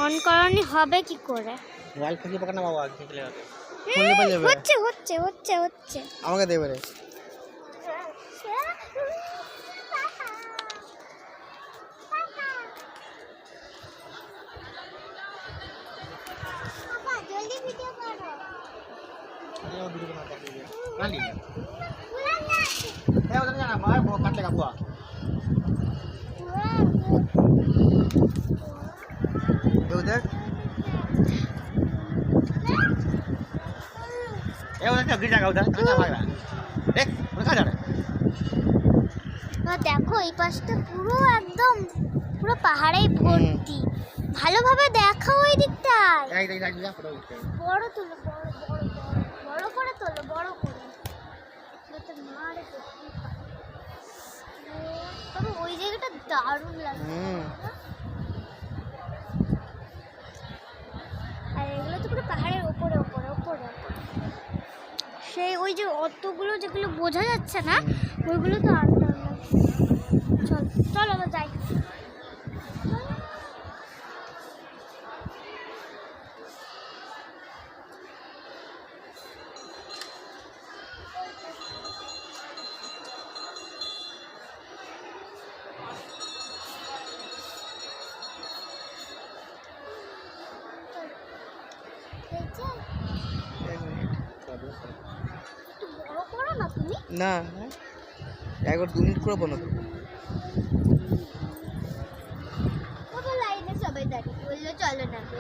On করানি হবে কি করে? মোবাইল খুঁজে পাকা না বাবা, আগে চলে যাবে। হচ্ছে আমাকে দেবে রে। জলদি ভিডিও করো। ভিডিও বানা कर दीजिए ना लीजिए ए उधर जाना भाई वो काट लेगा बुआ दो देख ए उधर गिर जाएगा उधर कहां भाग रहा है देख उधर कहां जा रहा है না দেখো এই পাশটা পুরো একদম পুরো পাহাড়েই ভর্তি ভালোভাবে দেখাও এই দিকটায় এই দেখ যা ফটো উঠতে বড় তুলো বড় করে তোলো বড় করে যাতে মারে তবে ওই জায়গাটা দারুণ লাগে আর এগুলো তো পুরো পাহাড়ের উপরে সেই ওই যে অতগুলো যেগুলো বোঝা যাচ্ছে না ওইগুলো তো আর চল আমরা যাই না একবার 2 মিনিট করে বানাবো কত লাইনে সবাই দাঁড়িয়ে বললো চলো না তো